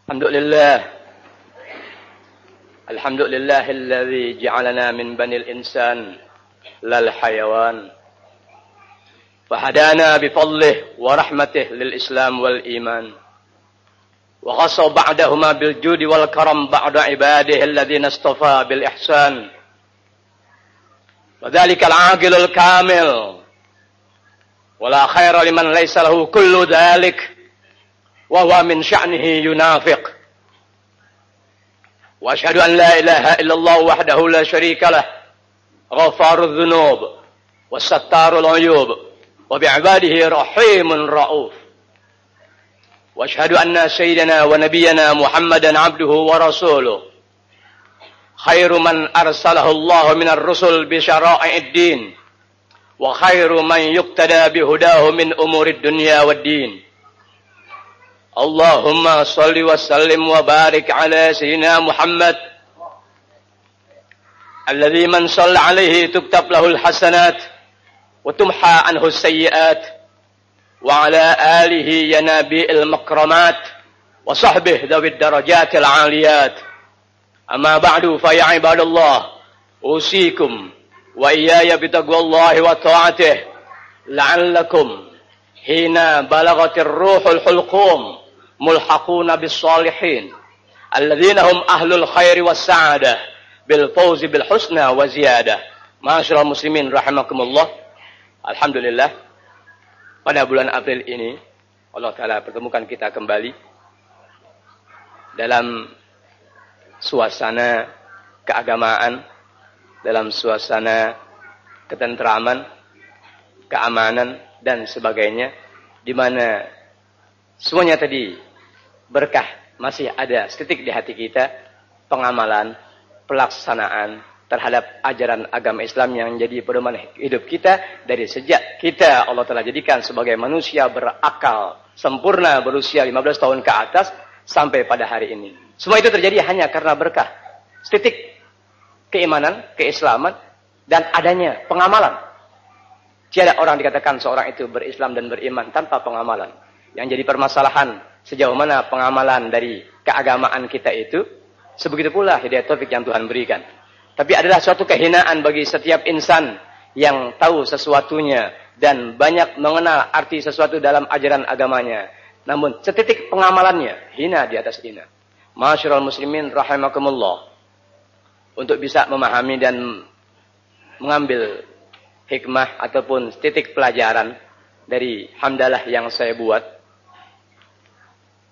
Alhamdulillahilladzi ja'alana min banil insan lal hayawan. Fahadana bifadlihi wa rahmatihi lil Islam wal iman. Wa khassa ba'dahuma bil judi wal karam ba'da ibadihi alladzina istafa bil ihsan. Wa dzalikal 'aqilul kamil. Wala khaira liman laysa lahu kullu dzalik. Wa huwa min sya'nihi yunafiq. Wa asyhadu an la ilaha illallah wahdahu la syarika lah. Ghafarudz dzunub was sattarul 'uyub wa bi'ibadihi rahimun rauf. Wa asyhadu anna sayyidana wa nabiyyana Muhammadan 'abduhu wa rasuluh. Khairu man arsalahu Allah minar rusul bi syara'id din. Wa khairu man yuqtada bi hudahu min umurid dunya wad din. Allahumma salli wa sallim wa barik ala sayyidina Muhammad alladhi man shalla alaihi tuktab lahul hasanat wa tumha anhu sayyiat wa ala alihi ya nabi'il makramat wa sahbihi dhawid darajatil aliyat. Amma ba'du fa ya ibadallah usikum wa iyaya bitaqwallahi wa ta'atihi la'allakum hina balagatir ruhul hulqum mulhaquna bis salihin alladzina hum ahlul khairi was sa'adah bil fawzi bil husna wa ziyadah. Ma'asyiral muslimin rahimakumullah. Alhamdulillah, pada bulan April ini Allah taala pertemukan kita kembali dalam suasana keagamaan, dalam suasana ketentraman, keamanan dan sebagainya, di mana semuanya tadi berkah masih ada setitik di hati kita, pengamalan, pelaksanaan terhadap ajaran agama Islam yang jadi pedoman hidup kita dari sejak kita Allah telah jadikan sebagai manusia berakal sempurna berusia 15 tahun ke atas sampai pada hari ini. Semua itu terjadi hanya karena berkah setitik keimanan, keislaman dan adanya pengamalan. Tiada orang dikatakan seorang itu berislam dan beriman tanpa pengamalan. Yang jadi permasalahan sejauh mana pengamalan dari keagamaan kita itu, sebegitu pula hidayah taufik yang Tuhan berikan. Tapi adalah suatu kehinaan bagi setiap insan yang tahu sesuatunya dan banyak mengenal arti sesuatu dalam ajaran agamanya. Namun setitik pengamalannya hina di atas hina. Ma'asyiral muslimin rahimakumullah. Untuk bisa memahami dan mengambil hikmah ataupun titik pelajaran dari hamdalah yang saya buat,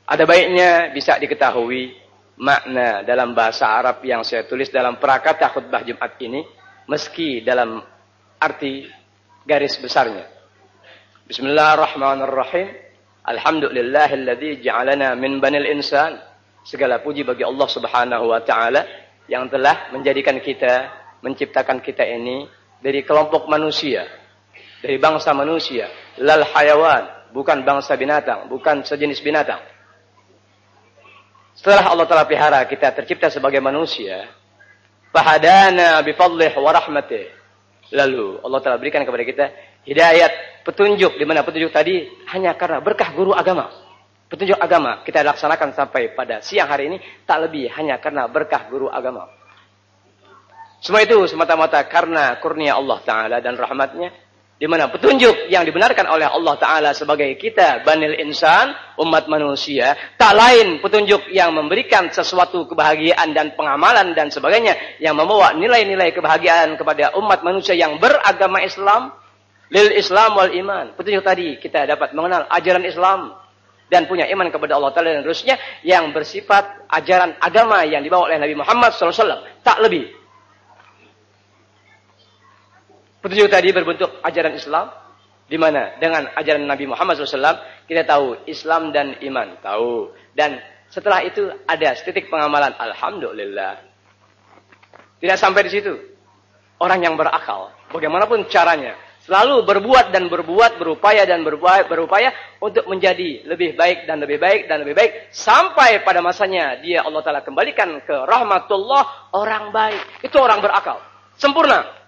ada baiknya bisa diketahui makna dalam bahasa Arab yang saya tulis dalam prakata khutbah Jumat ini, meski dalam arti garis besarnya. Bismillahirrahmanirrahim. Alhamdulillahilladzi ja'alana min banil insan. Segala puji bagi Allah Subhanahu wa taala yang telah menjadikan kita, menciptakan kita ini dari kelompok manusia, dari bangsa manusia, lal hayawan, bukan bangsa binatang, bukan sejenis binatang. Setelah Allah Ta'ala pelihara kita tercipta sebagai manusia, fahadana bifadlihi wa rahmatih. Lalu Allah Ta'ala berikan kepada kita hidayat, petunjuk, di mana petunjuk tadi hanya karena berkah guru agama. Petunjuk agama kita laksanakan sampai pada siang hari ini tak lebih hanya karena berkah guru agama. Semua itu semata-mata karena kurnia Allah Ta'ala dan rahmatnya, di mana petunjuk yang dibenarkan oleh Allah Ta'ala sebagai kita banil insan, umat manusia, tak lain petunjuk yang memberikan sesuatu kebahagiaan dan pengamalan dan sebagainya, yang membawa nilai-nilai kebahagiaan kepada umat manusia yang beragama Islam, lil Islam wal iman. Petunjuk tadi kita dapat mengenal ajaran Islam dan punya iman kepada Allah Ta'ala dan terusnya, yang bersifat ajaran agama yang dibawa oleh Nabi Muhammad SAW, tak lebih. Petunjuk tadi berbentuk ajaran Islam, di mana dengan ajaran Nabi Muhammad SAW kita tahu Islam dan iman, tahu. Dan setelah itu ada setitik pengamalan. Alhamdulillah. Tidak sampai di situ. Orang yang berakal, bagaimanapun caranya, selalu berbuat dan berbuat, berupaya dan berupaya untuk menjadi lebih baik dan lebih baik dan lebih baik, sampai pada masanya dia Allah Ta'ala kembalikan ke rahmatullah, orang baik. Itu orang berakal, sempurna.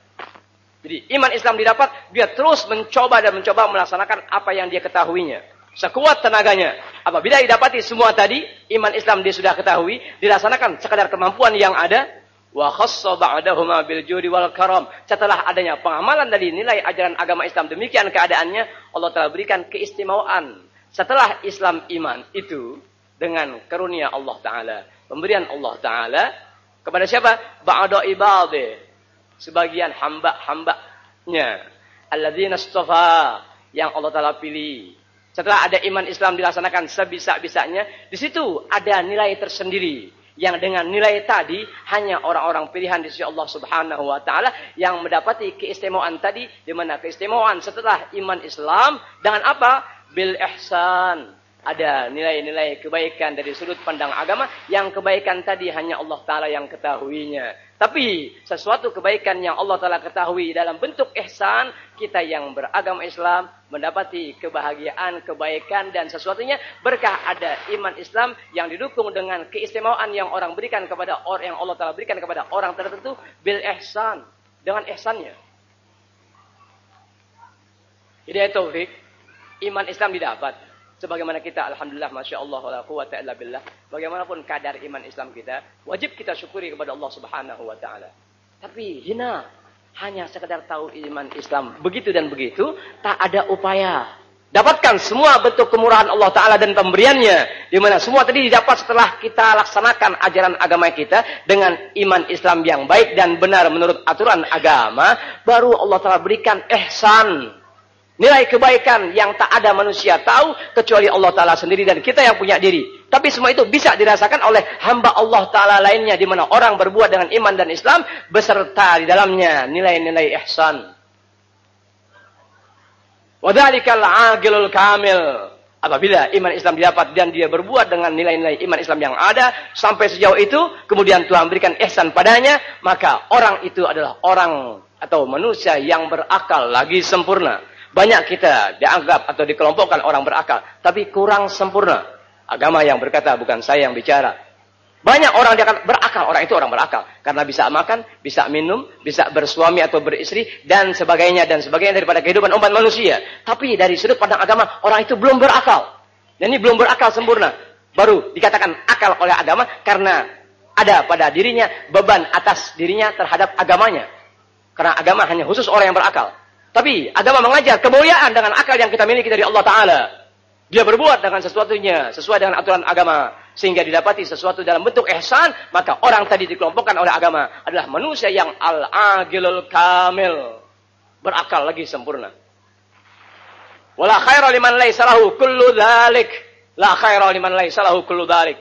Jadi iman Islam didapat, dia terus mencoba dan mencoba melaksanakan apa yang dia ketahuinya. sekuat tenaganya. Apabila didapati semua tadi, iman Islam dia sudah ketahui, dilaksanakan sekadar kemampuan yang ada, wa khassa ba'dahuma bil judi wal karam. Setelah adanya pengamalan dari nilai ajaran agama Islam, demikian keadaannya, Allah telah berikan keistimewaan. Setelah Islam iman itu dengan karunia Allah Ta'ala, pemberian Allah Ta'ala kepada siapa? Ba'da ibadih, sebagian hamba-hambanya, alladzina istafa, yang Allah Ta'ala pilih. Setelah ada iman Islam dilaksanakan sebisa-bisanya, di situ ada nilai tersendiri yang dengan nilai tadi hanya orang-orang pilihan di sisi Allah Subhanahu wa taala yang mendapati keistimewaan tadi, di mana keistimewaan setelah iman Islam dengan apa? Bil ihsan. Ada nilai-nilai kebaikan dari sudut pandang agama yang kebaikan tadi hanya Allah Ta'ala yang ketahuinya. Tapi sesuatu kebaikan yang Allah Ta'ala ketahui dalam bentuk ihsan, kita yang beragama Islam mendapati kebahagiaan, kebaikan dan sesuatunya berkah ada iman Islam yang didukung dengan keistimewaan yang orang berikan kepada orang, yang Allah Ta'ala berikan kepada orang tertentu bil ihsan, dengan ihsannya. Hidayah taufik, iman Islam didapat. Sebagaimana kita, alhamdulillah, masya Allah, la quwwata illa billah. Bagaimanapun kadar iman Islam kita, wajib kita syukuri kepada Allah Subhanahu wa taala. Tapi hina hanya sekedar tahu iman Islam begitu dan begitu, tak ada upaya dapatkan semua bentuk kemurahan Allah Ta'ala dan pemberiannya, di mana semua tadi didapat setelah kita laksanakan ajaran agama kita dengan iman Islam yang baik dan benar menurut aturan agama, baru Allah Ta'ala berikan ihsan, nilai kebaikan yang tak ada manusia tahu kecuali Allah Ta'ala sendiri dan kita yang punya diri. Tapi semua itu bisa dirasakan oleh hamba Allah Ta'ala lainnya, di mana orang berbuat dengan iman dan Islam beserta di dalamnya nilai-nilai ihsan. Wadzalikal aqilul kamil. Apabila iman Islam didapat dan dia berbuat dengan nilai-nilai iman Islam yang ada sampai sejauh itu, kemudian Tuhan berikan ihsan padanya, maka orang itu adalah orang atau manusia yang berakal lagi sempurna. Banyak kita dianggap atau dikelompokkan orang berakal, tapi kurang sempurna. Agama yang berkata, bukan saya yang bicara. Banyak orang dianggap berakal, orang itu orang berakal. Karena bisa makan, bisa minum, bisa bersuami atau beristri, dan sebagainya daripada kehidupan umat manusia. Tapi dari sudut pandang agama, orang itu belum berakal. Dan ini belum berakal sempurna. Baru dikatakan akal oleh agama, karena ada pada dirinya beban atas dirinya terhadap agamanya. Karena agama hanya khusus orang yang berakal. Tapi agama mengajar kemuliaan dengan akal yang kita miliki dari Allah Ta'ala. Dia berbuat dengan sesuatunya sesuai dengan aturan agama, sehingga didapati sesuatu dalam bentuk ihsan, maka orang tadi dikelompokkan oleh agama adalah manusia yang al-aqilul kamil, berakal lagi sempurna. Wala khaira liman laisa lahu kullu dzalik. La khaira liman laisa lahu kullu dzalik.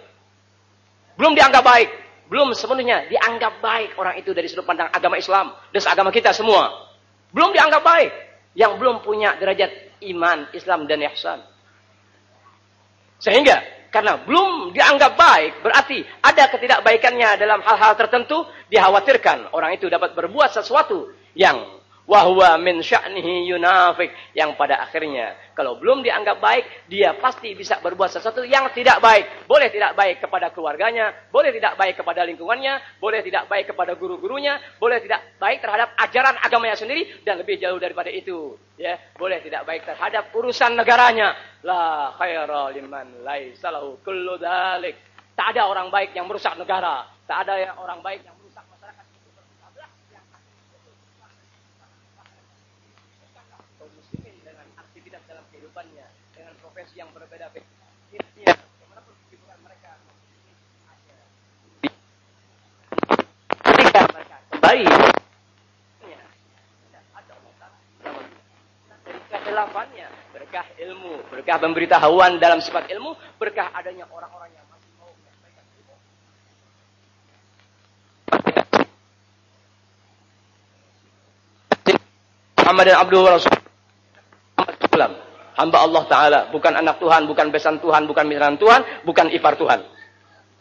Belum dianggap baik, belum sepenuhnya dianggap baik orang itu dari sudut pandang agama Islam dan agama kita semua. Belum dianggap baik yang belum punya derajat iman, Islam dan ihsan. Sehingga karena belum dianggap baik, berarti ada ketidakbaikannya dalam hal-hal tertentu, dikhawatirkan orang itu dapat berbuat sesuatu yang wahwa min sya'nihi yunafik, yang pada akhirnya kalau belum dianggap baik, dia pasti bisa berbuat sesuatu yang tidak baik. Boleh tidak baik kepada keluarganya, boleh tidak baik kepada lingkungannya, boleh tidak baik kepada guru-gurunya, boleh tidak baik terhadap ajaran agamanya sendiri, dan lebih jauh daripada itu, ya, boleh tidak baik terhadap urusan negaranya. La khaira liman laisa lahu kullu dzalik. Tak ada orang baik yang merusak negara, tak ada orang baik yang merusak masyarakat. Dengan profesi yang berbeda-beda, kemanapun hiburan mereka, ketika mereka kembali, dari kedelapannya berkah ilmu, berkah pemberitahuan dalam sifat ilmu, berkah adanya orang-orang yang masih mau menyampaikan ilmu. Muhammad dan Abdul Rasul, hamba Allah Ta'ala, bukan anak Tuhan, bukan besan Tuhan, bukan mitra Tuhan, bukan ipar Tuhan.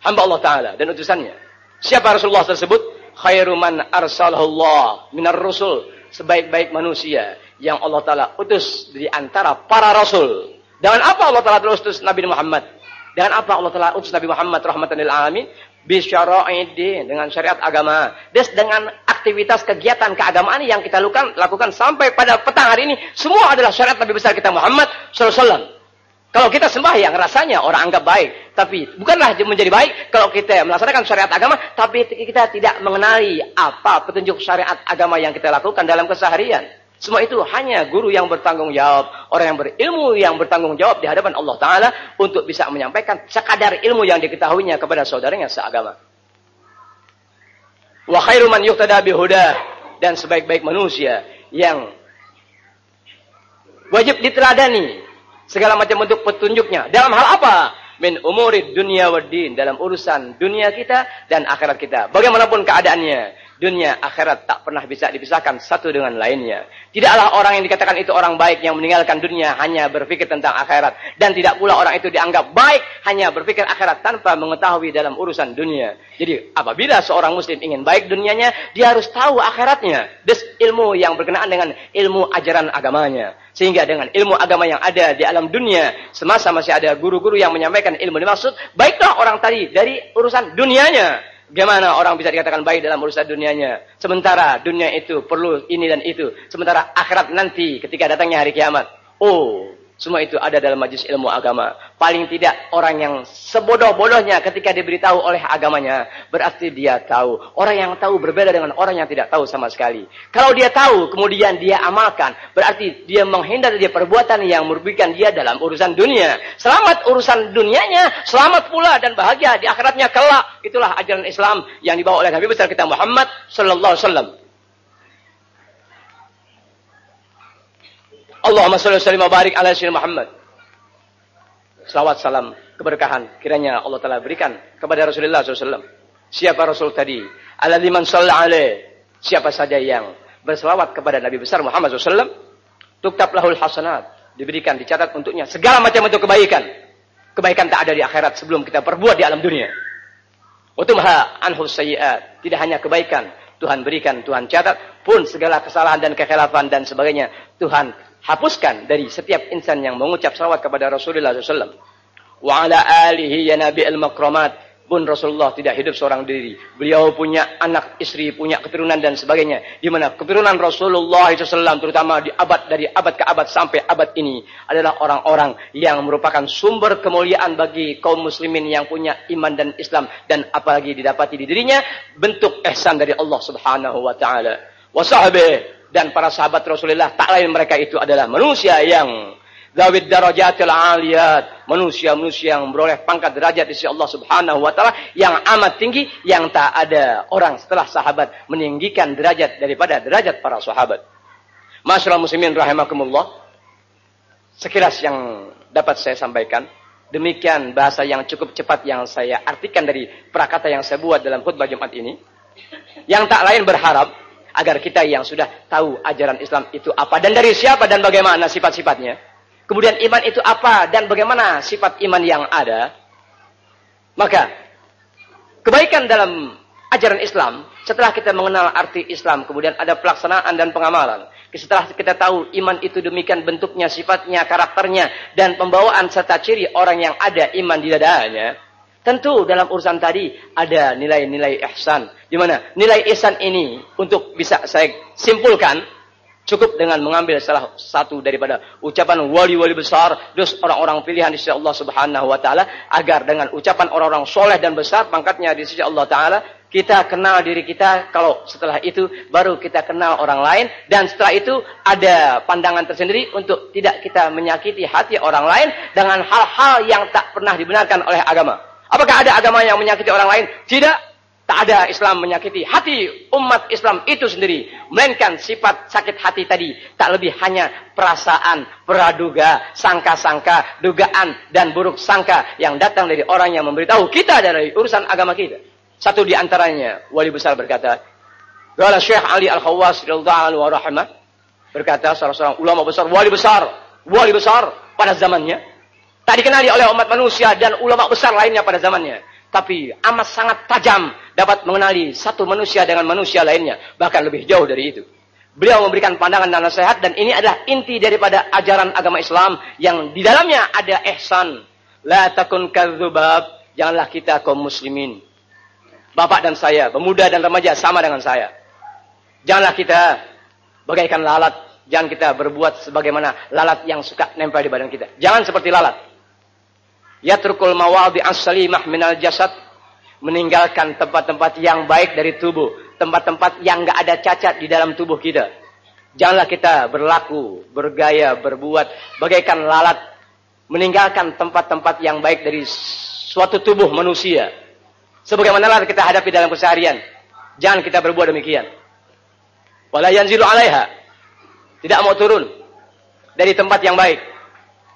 Hamba Allah Ta'ala dan utusannya. Siapa Rasulullah tersebut? Khairu man arsalahullah minar rusul. Sebaik-baik manusia yang Allah Ta'ala utus di antara para rasul. Dengan apa Allah Ta'ala utus Nabi Muhammad? Dengan apa Allah Ta'ala utus Nabi Muhammad rahmatan lil alamin? Bisyara'idin, dengan syariat agama. Dengan aktivitas kegiatan keagamaan yang kita lakukan sampai pada petang hari ini, semua adalah syariat Nabi besar kita Muhammad SAW. Kalau kita sembahyang rasanya orang anggap baik, tapi bukanlah menjadi baik kalau kita melaksanakan syariat agama, tapi kita tidak mengenali apa petunjuk syariat agama yang kita lakukan dalam keseharian. Semua itu hanya guru yang bertanggung jawab, orang yang berilmu yang bertanggung jawab di hadapan Allah Ta'ala untuk bisa menyampaikan sekadar ilmu yang diketahuinya kepada saudaranya seagama. Wa khairu man yuqtada bihuda, dan sebaik-baik manusia yang wajib diteladani segala macam bentuk petunjuknya. Dalam hal apa? Min umurid dunia wad din, dalam urusan dunia kita dan akhirat kita. Bagaimanapun keadaannya, dunia akhirat tak pernah bisa dipisahkan satu dengan lainnya. Tidaklah orang yang dikatakan itu orang baik yang meninggalkan dunia hanya berpikir tentang akhirat, dan tidak pula orang itu dianggap baik hanya berpikir akhirat tanpa mengetahui dalam urusan dunia. Jadi apabila seorang muslim ingin baik dunianya, dia harus tahu akhiratnya. Des ilmu yang berkenaan dengan ilmu ajaran agamanya. Sehingga dengan ilmu agama yang ada di alam dunia, semasa masih ada guru-guru yang menyampaikan ilmu dimaksud, baiklah orang tadi dari urusan dunianya. Bagaimana orang bisa dikatakan baik dalam urusan dunianya? Sementara dunia itu perlu ini dan itu. Sementara akhirat nanti ketika datangnya hari kiamat. Oh, semua itu ada dalam majelis ilmu agama. Paling tidak orang yang sebodoh-bodohnya ketika diberitahu oleh agamanya, berarti dia tahu. Orang yang tahu berbeda dengan orang yang tidak tahu sama sekali. Kalau dia tahu kemudian dia amalkan, berarti dia menghindar dari perbuatan yang merugikan dia dalam urusan dunia. Selamat urusan dunianya, selamat pula dan bahagia di akhiratnya kelak. Itulah ajaran Islam yang dibawa oleh Nabi besar kita Muhammad sallallahu alaihi wasallam. Allahumma shalli wa sallim wa barik ala sayyidina Muhammad. Salawat salam keberkahan kiranya Allah Ta'ala berikan kepada Rasulullah SAW. Siapa Rasul tadi? Alladzi man shalla alaih. Siapa saja yang berselawat kepada Nabi besar Muhammad SAW, tuktab lahul hasanat, diberikan, dicatat untuknya segala macam bentuk kebaikan. Kebaikan tak ada di akhirat sebelum kita perbuat di alam dunia. Wa tumha anhu sayyi'at. Tidak hanya kebaikan Tuhan berikan, Tuhan catat, pun segala kesalahan dan kekhilafan dan sebagainya Tuhan hapuskan dari setiap insan yang mengucap salawat kepada Rasulullah SAW. Wa ala alihi ya nabi al-makramat. Pun Rasulullah tidak hidup seorang diri. Beliau punya anak, istri, punya keturunan dan sebagainya. Di mana keturunan Rasulullah SAW terutama di dari abad ke abad sampai abad ini adalah orang-orang yang merupakan sumber kemuliaan bagi kaum muslimin yang punya iman dan Islam, dan apalagi didapati di dirinya bentuk ihsan dari Allah Subhanahu wa taala. Wa sahbihi, dan para sahabat Rasulullah tak lain mereka itu adalah manusia yang zawid darajatil aliyat, manusia-manusia yang beroleh pangkat derajat di sisi Allah Subhanahu wa taala yang amat tinggi, yang tak ada orang setelah sahabat meninggikan derajat daripada derajat para sahabat. Masyaallah muslimin rahimakumullah. Sekilas yang dapat saya sampaikan. Demikian bahasa yang cukup cepat yang saya artikan dari prakata yang saya buat dalam khutbah Jumat ini. Yang tak lain berharap agar kita yang sudah tahu ajaran Islam itu apa dan dari siapa dan bagaimana sifat-sifatnya, kemudian iman itu apa dan bagaimana sifat iman yang ada, maka kebaikan dalam ajaran Islam, setelah kita mengenal arti Islam, kemudian ada pelaksanaan dan pengamalan, setelah kita tahu iman itu demikian bentuknya, sifatnya, karakternya, dan pembawaan serta ciri orang yang ada iman di dadanya, tentu dalam urusan tadi ada nilai-nilai ihsan. Di mana nilai ihsan ini untuk bisa saya simpulkan, cukup dengan mengambil salah satu daripada ucapan wali-wali besar, terus orang-orang pilihan di sisi Allah Subhanahu wa taala, agar dengan ucapan orang-orang soleh dan besar pangkatnya di sisi Allah taala, kita kenal diri kita. Kalau setelah itu baru kita kenal orang lain, dan setelah itu ada pandangan tersendiri untuk tidak kita menyakiti hati orang lain dengan hal-hal yang tak pernah dibenarkan oleh agama. Apakah ada agama yang menyakiti orang lain? Tidak. Tak ada Islam menyakiti hati umat Islam itu sendiri. Melainkan sifat sakit hati tadi tak lebih hanya perasaan, praduga, sangka-sangka, dugaan, dan buruk sangka yang datang dari orang yang memberitahu kita dari urusan agama kita. Satu di antaranya, wali besar berkata, Qala Syekh Ali Al-Khawwas radhiyallahu anhu wa rahimah, berkata salah seorang ulama besar, wali besar pada zamannya, tak dikenali oleh umat manusia dan ulama besar lainnya pada zamannya, tapi amat sangat tajam dapat mengenali satu manusia dengan manusia lainnya, bahkan lebih jauh dari itu. Beliau memberikan pandangan dan nasihat, dan ini adalah inti daripada ajaran agama Islam yang di dalamnya ada ihsan. La takun kadzubab, janganlah kita kaum muslimin, bapak dan saya, pemuda dan remaja sama dengan saya, janganlah kita bagaikan lalat. Jangan kita berbuat sebagaimana lalat yang suka nempel di badan kita. Jangan seperti lalat. Yatrukul mawadhi as-salimah minal jasad. Meninggalkan tempat-tempat yang baik dari tubuh. Tempat-tempat yang enggak ada cacat di dalam tubuh kita. Janganlah kita berlaku, bergaya, berbuat bagaikan lalat. Meninggalkan tempat-tempat yang baik dari suatu tubuh manusia. Sebagaimana lalat kita hadapi dalam keseharian. Jangan kita berbuat demikian. Wala yanzilu 'alaiha. Tidak mau turun dari tempat yang baik.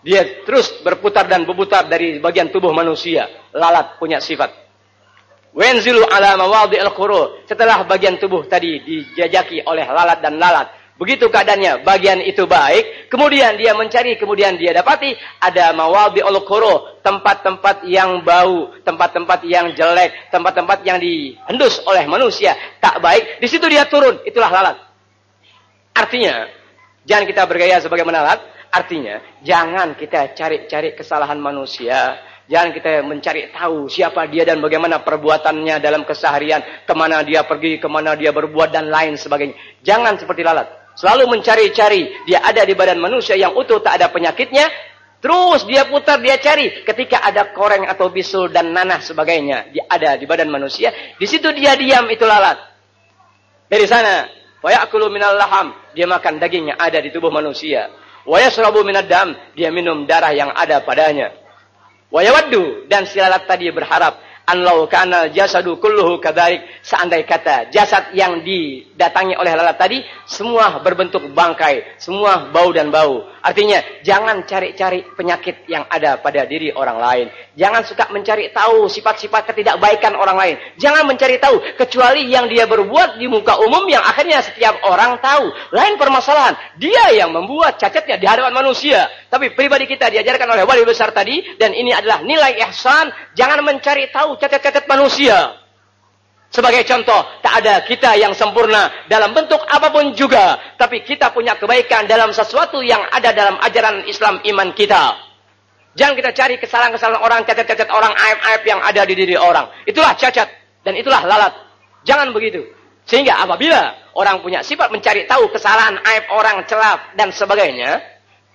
Dia terus berputar dan berputar dari bagian tubuh manusia. Lalat punya sifat. Wanzilu ala mawadhi'il quru. Setelah bagian tubuh tadi dijajaki oleh lalat dan lalat. Begitu keadaannya, bagian itu baik. Kemudian dia mencari, kemudian dia dapati ada mawadhi'il quru. Tempat-tempat yang bau, tempat-tempat yang jelek, tempat-tempat yang dihendus oleh manusia. Tak baik, di situ dia turun. Itulah lalat. Artinya, jangan kita bergaya sebagaimana lalat. Artinya, jangan kita cari-cari kesalahan manusia. Jangan kita mencari tahu siapa dia dan bagaimana perbuatannya dalam keseharian. Kemana dia pergi, kemana dia berbuat, dan lain sebagainya. Jangan seperti lalat. Selalu mencari-cari. Dia ada di badan manusia yang utuh, tak ada penyakitnya. Terus dia putar, dia cari. Ketika ada koreng atau bisul dan nanah sebagainya. Dia ada di badan manusia. Di situ dia diam, itu lalat. Dari sana, wa ya'kulu minal laham. Dia makan daging yang ada di tubuh manusia. Wa yashrabu minad dam, dia minum darah yang ada padanya. Wa yawaddu, dan si lalat tadi berharap an law kana jasadu kulluhu kadzalik, seandai kata jasad yang didatangi oleh lalat tadi semua berbentuk bangkai, semua bau dan bau. Artinya jangan cari-cari penyakit yang ada pada diri orang lain. Jangan suka mencari tahu sifat-sifat ketidakbaikan orang lain. Jangan mencari tahu kecuali yang dia berbuat di muka umum yang akhirnya setiap orang tahu. Lain permasalahan, dia yang membuat cacatnya di hadapan manusia. Tapi pribadi kita diajarkan oleh wali besar tadi, dan ini adalah nilai ihsan. Jangan mencari tahu cacat-cacat manusia. Sebagai contoh, tak ada kita yang sempurna dalam bentuk apapun juga. Tapi kita punya kebaikan dalam sesuatu yang ada dalam ajaran Islam iman kita. Jangan kita cari kesalahan-kesalahan orang, cacat-cacat orang, aib-aib yang ada di diri orang. Itulah cacat dan itulah lalat. Jangan begitu. Sehingga apabila orang punya sifat mencari tahu kesalahan, aib orang, celah dan sebagainya,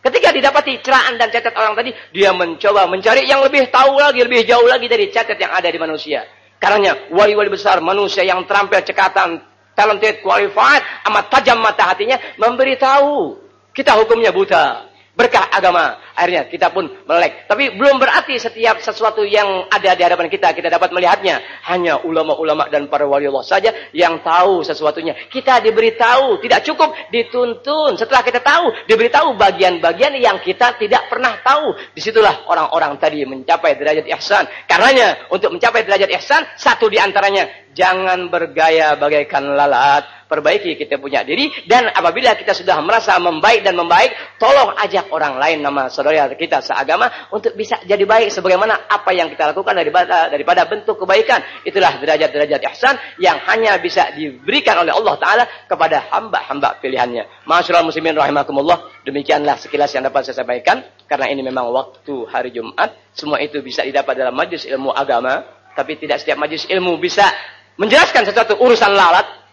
ketika didapati celahan dan cacat orang tadi, dia mencoba mencari yang lebih tahu lagi, lebih jauh lagi dari cacat yang ada di manusia. Karenanya wali-wali besar, manusia yang terampil, cekatan, talented, qualified, amat tajam mata hatinya, memberitahu kita hukumnya buta. Berkah agama. Akhirnya kita pun melek. Tapi belum berarti setiap sesuatu yang ada di hadapan kita dapat melihatnya. Hanya ulama-ulama dan para wali Allah saja yang tahu sesuatunya. Kita diberitahu, tidak cukup dituntun. Setelah kita tahu, diberitahu bagian-bagian yang kita tidak pernah tahu. Disitulah orang-orang tadi mencapai derajat ihsan. Karenanya untuk mencapai derajat ihsan, satu di antaranya, jangan bergaya bagaikan lalat. Perbaiki kita punya diri, dan apabila kita sudah merasa membaik dan membaik, tolong ajak orang lain, nama saudara kita seagama, untuk bisa jadi baik sebagaimana apa yang kita lakukan daripada bentuk kebaikan. Itulah derajat-derajat ihsan yang hanya bisa diberikan oleh Allah Ta'ala kepada hamba-hamba pilihannya. Ma'asyiral muslimin rahimakumullah, demikianlah sekilas yang dapat saya sampaikan. Karena ini memang waktu hari Jumat, semua itu bisa didapat dalam majelis ilmu agama, tapi tidak setiap majelis ilmu bisa menjelaskan sesuatu urusan lalat.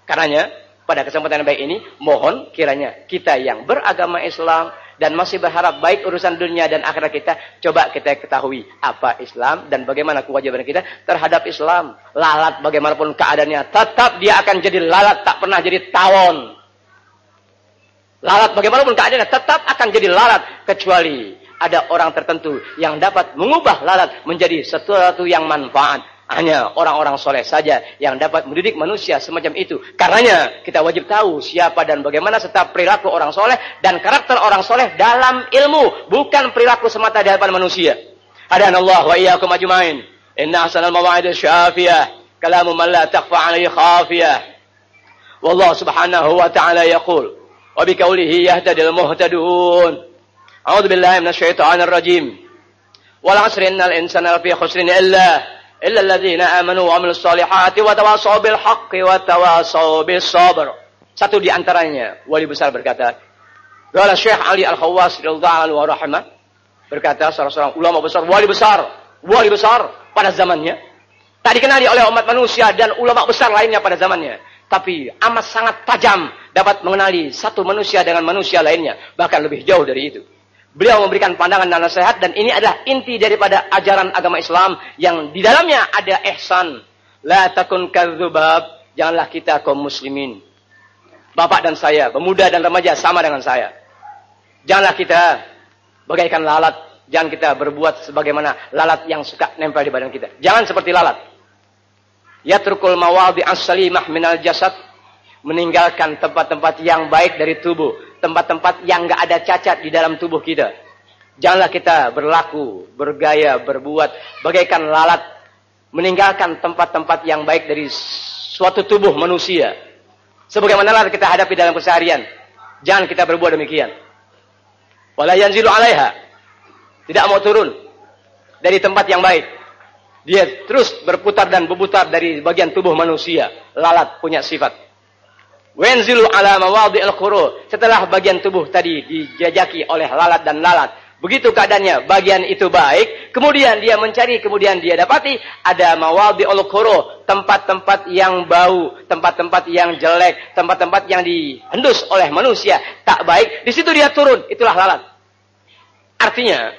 Karenanya, pada kesempatan yang baik ini, mohon kiranya kita yang beragama Islam dan masih berharap baik urusan dunia dan akhirat kita, coba kita ketahui apa Islam dan bagaimana kewajiban kita terhadap Islam. Lalat bagaimanapun keadaannya, tetap dia akan jadi lalat, tak pernah jadi tawon. Lalat bagaimanapun keadaannya, tetap akan jadi lalat, kecuali ada orang tertentu yang dapat mengubah lalat menjadi sesuatu yang manfaat. Hanya orang-orang soleh saja yang dapat mendidik manusia semacam itu. Karenanya kita wajib tahu siapa dan bagaimana serta perilaku orang soleh dan karakter orang soleh dalam ilmu, bukan perilaku semata di hadapan manusia. Hadanallah wa iyyakum ajmain. Inna ahsanal mawa'id syafiyah, kalamu man la takhfa 'alaihi khafiyah. Wallahu subhanahu wa ta'ala yaqul wa biqaulihi yahtadil muhtadun. A'udzu billahi minasyaitonir rajim. Wal 'asri innal insana lafi khusrin illa alladziina aamanu wa 'amilus shalihati wa tawassaw bil haqqi wa tawassaw bis sabr. Satu di antaranya wali besar berkata, qala Syekh Ali Al-Khawwas radhiyallahu anhu wa rahimah, berkata salah seorang ulama besar, wali besar pada zamannya, tak dikenali oleh umat manusia dan ulama besar lainnya pada zamannya, tapi amat sangat tajam dapat mengenali satu manusia dengan manusia lainnya, bahkan lebih jauh dari itu. Beliau memberikan pandangan dan nasihat, dan ini adalah inti daripada ajaran agama Islam yang di dalamnya ada ihsan. La takun kadzubab, janganlah kita kaum muslimin, bapak dan saya, pemuda dan remaja sama dengan saya. Janganlah kita bagaikan lalat, jangan kita berbuat sebagaimana lalat yang suka nempel di badan kita. Jangan seperti lalat. Yatrukul mawadhi as-salimah minal jasad, meninggalkan tempat-tempat yang baik dari tubuh, tempat-tempat yang enggak ada cacat di dalam tubuh kita. Janganlah kita berlaku, bergaya, berbuat bagaikan lalat, meninggalkan tempat-tempat yang baik dari suatu tubuh manusia. Sebagaimana lalat kita hadapi dalam keseharian. Jangan kita berbuat demikian. Wala yanzilu 'alaiha. Tidak mau turun dari tempat yang baik. Dia terus berputar dan berputar dari bagian tubuh manusia. Lalat punya sifat. Wanzilu ala mawadhi'il khuru. Setelah bagian tubuh tadi dijajaki oleh lalat dan lalat, begitu keadaannya bagian itu baik, kemudian dia mencari, kemudian dia dapati ada mawadhi'il khuru, tempat-tempat yang bau, tempat-tempat yang jelek, tempat-tempat yang dihendus oleh manusia tak baik, di situ dia turun. Itulah lalat. Artinya,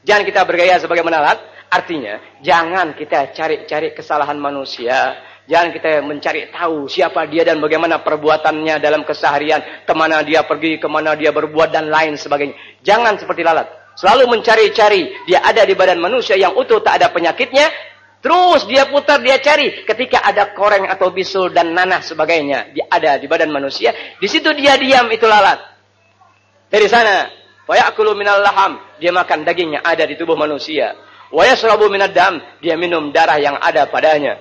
jangan kita bergaya sebagaimana lalat. Artinya, jangan kita cari-cari kesalahan manusia. Jangan kita mencari tahu siapa dia dan bagaimana perbuatannya dalam keseharian. Kemana dia pergi, kemana dia berbuat, dan lain sebagainya. Jangan seperti lalat. Selalu mencari-cari. Dia ada di badan manusia yang utuh, tak ada penyakitnya. Terus dia putar, dia cari. Ketika ada koreng atau bisul dan nanah sebagainya, dia ada di badan manusia. Di situ dia diam, itu lalat. Dari sana, fayakulu minal laham. Dia makan daging yang ada di tubuh manusia. Wa yashrabu minad dam. Dia minum darah yang ada padanya.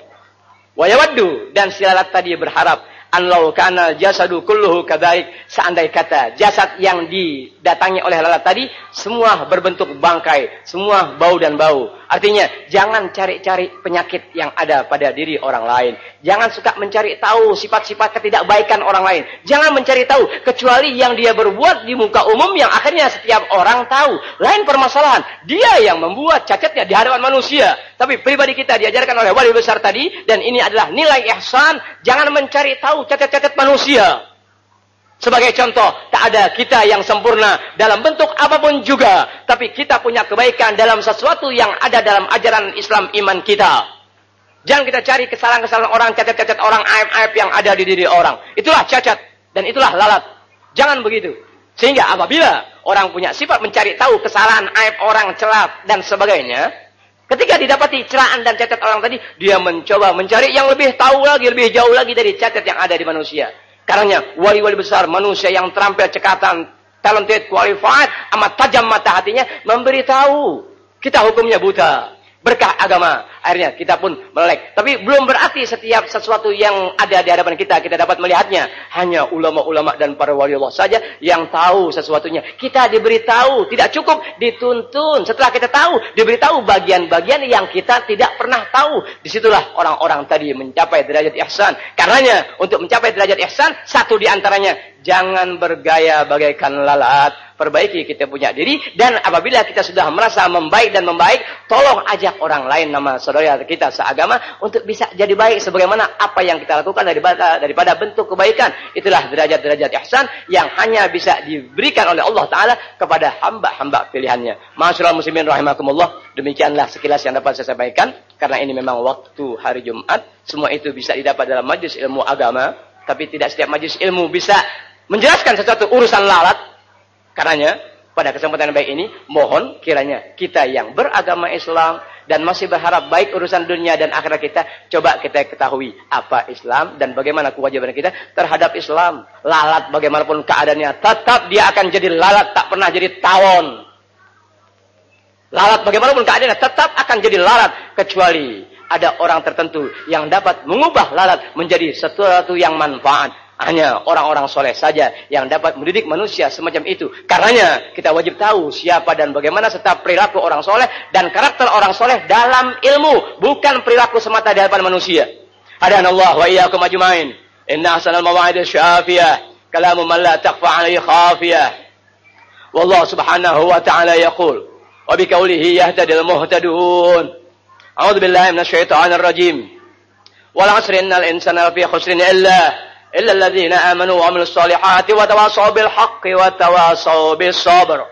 Wa yawaddu, dan si lalat tadi berharap, an law kana jasadu kulluhu kadzalik, seandai kata jasad yang didatangi oleh lalat tadi semua berbentuk bangkai, semua bau dan bau. Artinya, jangan cari-cari penyakit yang ada pada diri orang lain. Jangan suka mencari tahu sifat-sifat ketidakbaikan orang lain. Jangan mencari tahu, kecuali yang dia berbuat di muka umum yang akhirnya setiap orang tahu. Lain permasalahan, dia yang membuat cacatnya di hadapan manusia. Tapi pribadi kita diajarkan oleh wali besar tadi, dan ini adalah nilai ihsan. Jangan mencari tahu cacat-cacat manusia. Sebagai contoh, tak ada kita yang sempurna dalam bentuk apapun juga. Tapi kita punya kebaikan dalam sesuatu yang ada dalam ajaran Islam iman kita. Jangan kita cari kesalahan-kesalahan orang, cacat-cacat orang, aib-aib yang ada di diri orang. Itulah cacat dan itulah lalat. Jangan begitu. Sehingga apabila orang punya sifat mencari tahu kesalahan, aib orang, celah dan sebagainya, ketika didapati celahan dan cacat orang tadi, dia mencoba mencari yang lebih tahu lagi, lebih jauh lagi dari cacat yang ada di manusia. Karena wali-wali besar, manusia yang terampil, cekatan, talented, qualified, amat tajam mata hatinya, memberitahu kita hukumnya buta. Berkah agama. Akhirnya kita pun melek. Tapi belum berarti setiap sesuatu yang ada di hadapan kita dapat melihatnya. Hanya ulama-ulama dan para wali Allah saja yang tahu sesuatunya. Kita diberitahu, tidak cukup dituntun. Setelah kita tahu, diberitahu bagian-bagian yang kita tidak pernah tahu. Disitulah orang-orang tadi mencapai derajat ihsan. Karenanya, untuk mencapai derajat ihsan, satu di antaranya, jangan bergaya bagaikan lalat. Perbaiki kita punya diri, dan apabila kita sudah merasa membaik dan membaik, tolong ajak orang lain, nama saudara kita seagama, untuk bisa jadi baik sebagaimana apa yang kita lakukan daripada bentuk kebaikan. Itulah derajat-derajat ihsan yang hanya bisa diberikan oleh Allah Ta'ala kepada hamba-hamba pilihannya. Ma'asyiral muslimin rahimakumullah, demikianlah sekilas yang dapat saya sampaikan. Karena ini memang waktu hari Jumat, semua itu bisa didapat dalam majelis ilmu agama, tapi tidak setiap majelis ilmu bisa menjelaskan sesuatu urusan lalat. Karenanya, pada kesempatan yang baik ini, mohon kiranya kita yang beragama Islam dan masih berharap baik urusan dunia dan akhirat kita, coba kita ketahui apa Islam dan bagaimana kewajiban kita terhadap Islam. Lalat bagaimanapun keadaannya, tetap dia akan jadi lalat, tak pernah jadi tawon. Lalat bagaimanapun keadaannya, tetap akan jadi lalat, kecuali ada orang tertentu yang dapat mengubah lalat menjadi sesuatu yang manfaat. Hanya orang-orang soleh saja yang dapat mendidik manusia semacam itu. Karenanya kita wajib tahu siapa dan bagaimana serta perilaku orang soleh dan karakter orang soleh dalam ilmu, bukan perilaku semata di hadapan manusia. Hadanallah wa iyyakum ajmain. Inna ahsanal mawa'id syafiyah, kalamu man la takhfa 'alaihi khafiyah. Wallahu subhanahu wa ta'ala yaqul wa bi qawlihi yahtadil muhtadun. A'udzu billahi minasy syaithanir rajim. Wal 'asri innal insana lafi khusrin illa alladhina amanu wa 'amilus solihati wa tawasaw bil haqqi wa tawasaw bis sabr.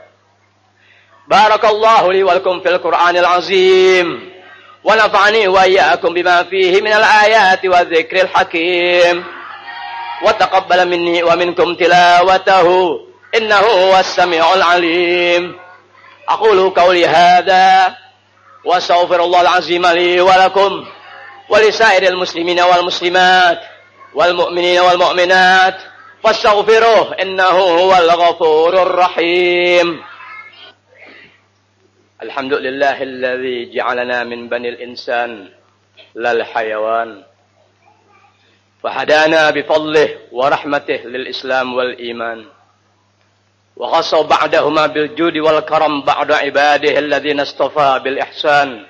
Barakallahu li wa lakum fil Qur'anil azim. Wa nafa'ani wa iyyakum bima fihi minal ayati wa dzikril hakim. Wa taqabbala minni wa minkum tilawatahu. Innahu huwas samiul alim. Aqulu qawli hadza wa astaghfirullahal azim li wa lakum wa lisairil muslimina wal muslimat wal mu'minina wal mu'minat fastaghfiruh innahu huwal ghafurur rahim. Alhamdulillahilladzi ja'alana min banil insan lal hayawan wa hadana bi fadlihi wa rahmatihi lil islam wal iman wa khassa ba'dahuma bil judi wal karam ba'da ibadihi alladhina istafa bil ihsan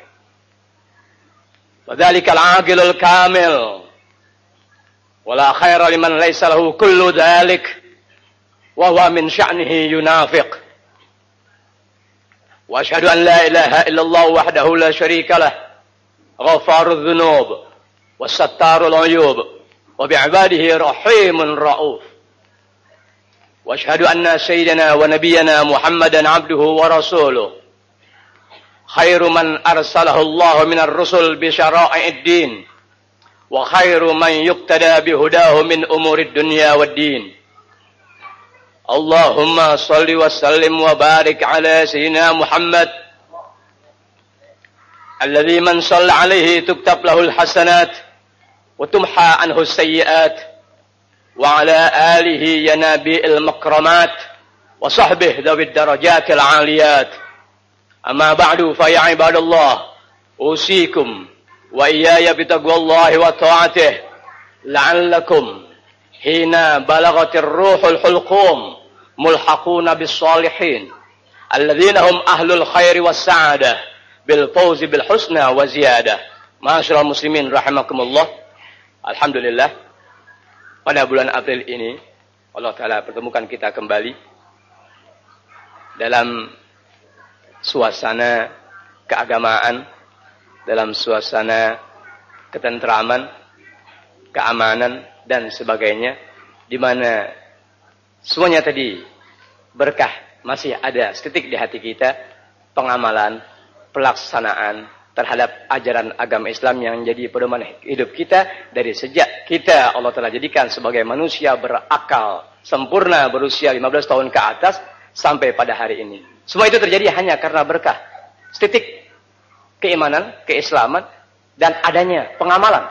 wa dhalika al aqilul kamil wa la khaira liman laysa lahu kullu dhalik wa huwa min sya'nihi yunafiq. Wa asyhadu an la ilaha illallah wahdahu la syarika lah ghafarudz dzunub wasattarul uyub wa bi'ibadihi rahimun rauf. Wa asyhadu anna sayyidana wa nabiyyana Muhammadan abduhu wa rasuluh khairu man arsalahu Allah minar rusul bi syara'id din wa khairu man yuqtada bi hudahu min umurid dunya wad din. Allahumma salli wa sallim wa barik ala sayyidina Muhammad alladhi man shalla alaihi tuktab lahul hasanat wa tumha anhu sayyiat wa ala alihi ya nabi'il makramat wa sahbihi dhawid darajatil aliyat. Amma ba'du fa ya ibadallah usikum wa iyaya bitaqwallahi wa ta'atih la'allakum hina balagatir ruhul hulqum mulhaquna bis salihin alladzina hum ahlul khairi was sa'adah bil fawzi bil husna wa ziyadah. Ma'asyiral muslimin rahimakumullah. Alhamdulillah pada bulan April ini Allah taala pertemukan kita kembali dalam suasana keagamaan, dalam suasana ketentraman, keamanan dan sebagainya, di mana semuanya tadi berkah masih ada setitik di hati kita, pengamalan, pelaksanaan terhadap ajaran agama Islam yang menjadi pedoman hidup kita dari sejak kita Allah telah jadikan sebagai manusia berakal sempurna berusia 15 tahun ke atas sampai pada hari ini. Semua itu terjadi hanya karena berkah setitik keimanan, keislaman dan adanya pengamalan.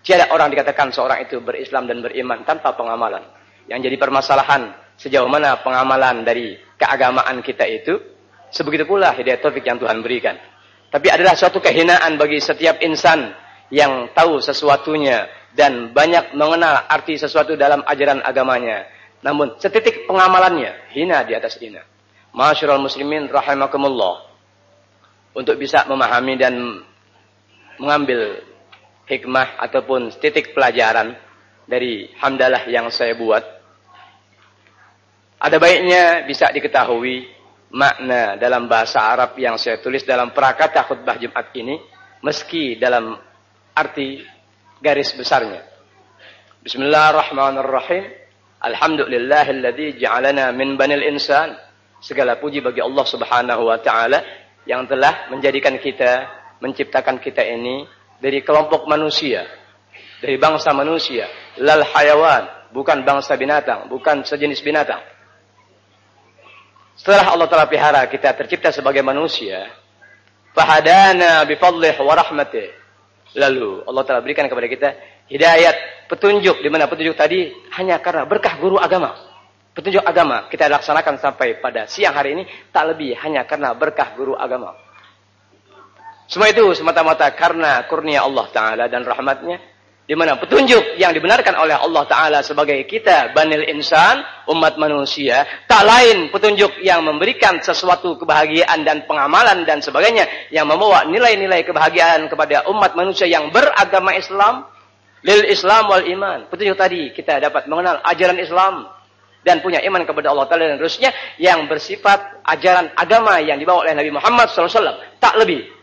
Tiada orang dikatakan seorang itu berislam dan beriman tanpa pengamalan. Yang jadi permasalahan sejauh mana pengamalan dari keagamaan kita itu, sebegitu pula hidayah taufik yang Tuhan berikan. Tapi adalah suatu kehinaan bagi setiap insan yang tahu sesuatunya dan banyak mengenal arti sesuatu dalam ajaran agamanya. Namun setitik pengamalannya hina di atas hina. Ma'asyiral muslimin rahimakumullah. Untuk bisa memahami dan mengambil hikmah ataupun titik pelajaran dari hamdalah yang saya buat, ada baiknya bisa diketahui makna dalam bahasa Arab yang saya tulis dalam prakata khutbah Jumat ini, meski dalam arti garis besarnya. Bismillahirrahmanirrahim. Alhamdulillahilladzi ja'alana min banil insan. Segala puji bagi Allah Subhanahu wa taala yang telah menjadikan kita, menciptakan kita ini dari kelompok manusia, dari bangsa manusia, lal hayawan, bukan bangsa binatang, bukan sejenis binatang. Setelah Allah telah pelihara kita tercipta sebagai manusia, fahadana bifadlih wa rahmatih. Lalu Allah telah berikan kepada kita hidayat, petunjuk, di mana petunjuk tadi hanya karena berkah guru agama. Petunjuk agama kita laksanakan sampai pada siang hari ini tak lebih hanya karena berkah guru agama. Semua itu semata-mata karena kurnia Allah Ta'ala dan rahmatnya, di mana petunjuk yang dibenarkan oleh Allah Ta'ala sebagai kita banil insan, umat manusia, tak lain petunjuk yang memberikan sesuatu kebahagiaan dan pengamalan dan sebagainya, yang membawa nilai-nilai kebahagiaan kepada umat manusia yang beragama Islam, lil Islam wal iman. Petunjuk tadi kita dapat mengenal ajaran Islam dan punya iman kepada Allah Ta'ala dan terusnya, yang bersifat ajaran agama yang dibawa oleh Nabi Muhammad SAW, tak lebih